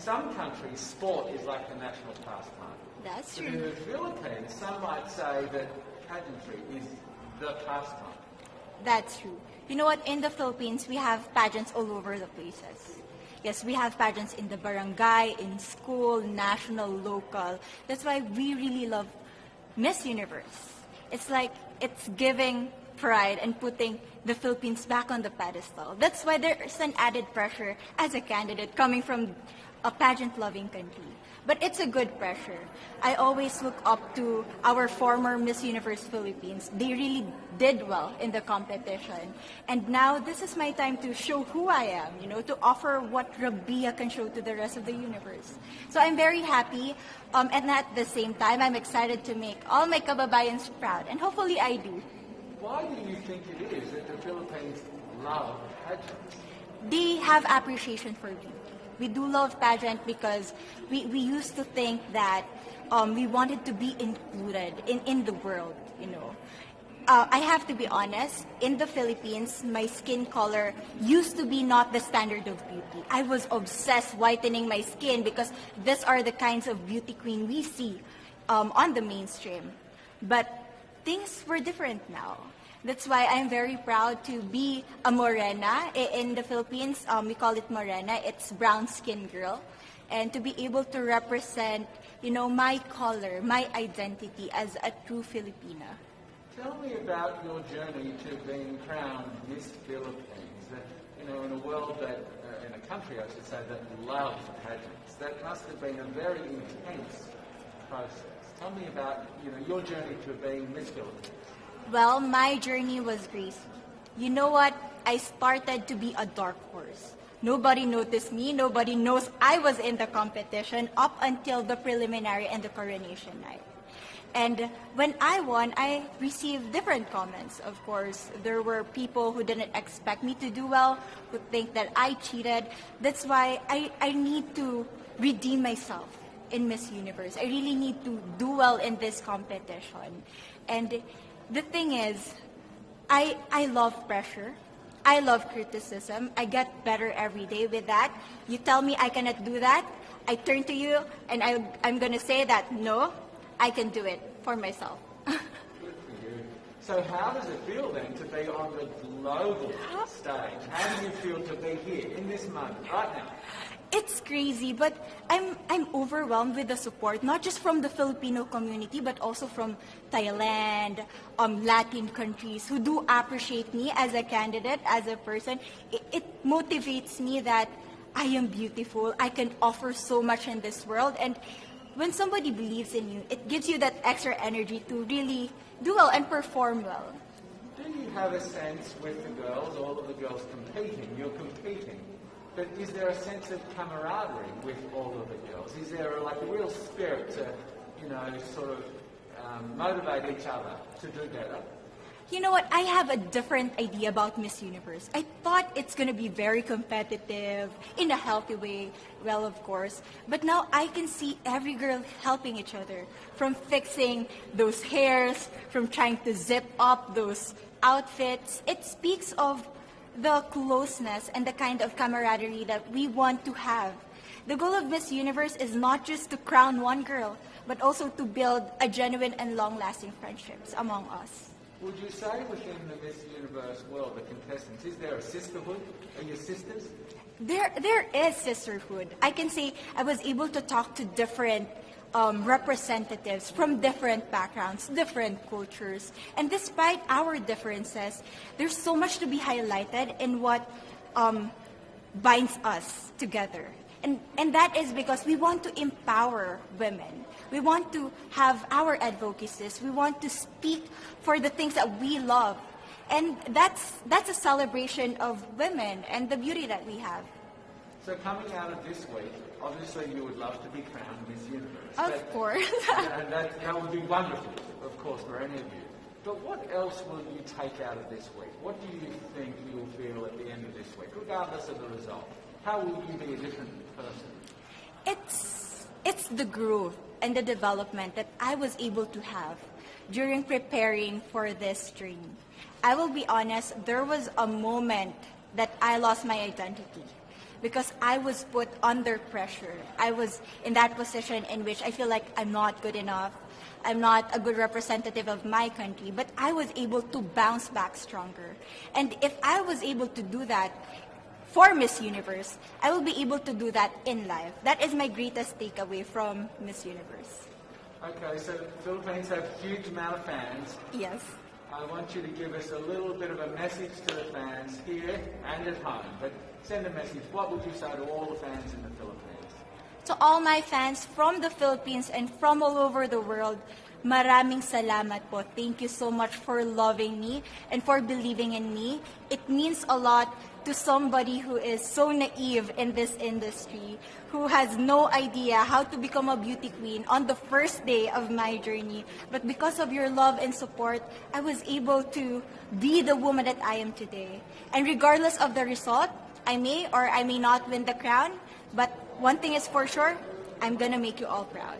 some countries, sport is like the national pastime. That's But in true. the Philippines, some might say that pageantry is the pastime. That's true. You know what? In the Philippines, we have pageants all over the places. Yes, we have pageants in the barangay, in school, national, local. That's why we really love Miss Universe. It's like it's giving pride and putting the Philippines back on the pedestal. That's why there's an added pressure as a candidate coming from a pageant-loving country. But it's a good pressure. I always look up to our former Miss Universe Philippines. They really did well in the competition. And now this is my time to show who I am, to offer what Rabiya can show to the rest of the universe. So I'm very happy, and at the same time, I'm excited to make all my kababayans proud. And hopefully I do. Why do you think it is that the Philippines love pageants? They have appreciation for beauty. We do love pageant because we used to think that we wanted to be included in the world, I have to be honest, in the Philippines, my skin color used to be not the standard of beauty. I was obsessed whitening my skin because these are the kinds of beauty queen we see on the mainstream. But things were different now. That's why I'm very proud to be a morena. In the Philippines, we call it morena. It's brown skin girl. And to be able to represent, my color, my identity as a true Filipina. Tell me about your journey to being crowned Miss Philippines. In a world that, in a country, I should say, that loves pageants. That must have been a very intense process. Tell me about, your journey to being Miss Philippines. Well, my journey was crazy. You know what? I started to be a dark horse. Nobody noticed me. Nobody knows I was in the competition up until the preliminary and the coronation night. And when I won, I received different comments. Of course, there were people who didn't expect me to do well, who think that I cheated. That's why I need to redeem myself in Miss Universe. I really need to do well in this competition. And the thing is, I love pressure. I love criticism. I get better every day with that. You tell me I cannot do that, I turn to you and I'm going to say that, no, I can do it for myself. Good for you. So how does it feel then to be on the global stage? How do you feel to be here in this moment, right now? It's crazy, but I'm overwhelmed with the support, not just from the Filipino community, but also from Thailand, Latin countries who do appreciate me as a candidate, as a person. It motivates me that I am beautiful, I can offer so much in this world, and when somebody believes in you, it gives you that extra energy to really do well and perform well. Do you have a sense with the girls, all of the girls competing, you're competing, but is there a sense of camaraderie with all of the girls? Is there a real spirit to, sort of motivate each other to do better? You know what? I have a different idea about Miss Universe. I thought it's going to be very competitive, in a healthy way, well, of course. But now I can see every girl helping each other, from fixing those hairs, from trying to zip up those outfits. It speaks of the closeness and the kind of camaraderie that we want to have. The goal of Miss Universe is not just to crown one girl, but also to build a genuine and long-lasting friendships among us. Would you say within the Miss Universe world, the contestants, is there a sisterhood? Are you sisters? There is sisterhood. I can say I was able to talk to different representatives from different backgrounds, different cultures. And despite our differences, there's so much to be highlighted in what binds us together. And that is because we want to empower women. We want to have our advocacies. We want to speak for the things that we love. And that's a celebration of women and the beauty that we have. So coming out of this week, obviously you would love to be crowned Miss Universe. Of course. That would be wonderful, of course, for any of you. But what else will you take out of this week? What do you think you'll feel at the end of this week, regardless of the result? How will you be a different person? It's the growth and the development that I was able to have during preparing for this dream. I will be honest, there was a moment that I lost my identity. because I was put under pressure. I was in that position in which I feel like I'm not good enough. I'm not a good representative of my country, but I was able to bounce back stronger. And if I was able to do that for Miss Universe, I will be able to do that in life. That is my greatest takeaway from Miss Universe. Okay, so the Philippines have a huge amount of fans. Yes. I want you to give us a little bit of a message to the fans here and at home. But send a message. What would you say to all the fans in the Philippines? To all my fans from the Philippines and from all over the world, maraming salamat po. Thank you so much for loving me and for believing in me. It means a lot to somebody who is so naive in this industry, who has no idea how to become a beauty queen on the first day of my journey. But because of your love and support, I was able to be the woman that I am today. And regardless of the result, I may or I may not win the crown, but one thing is for sure, I'm gonna make you all proud.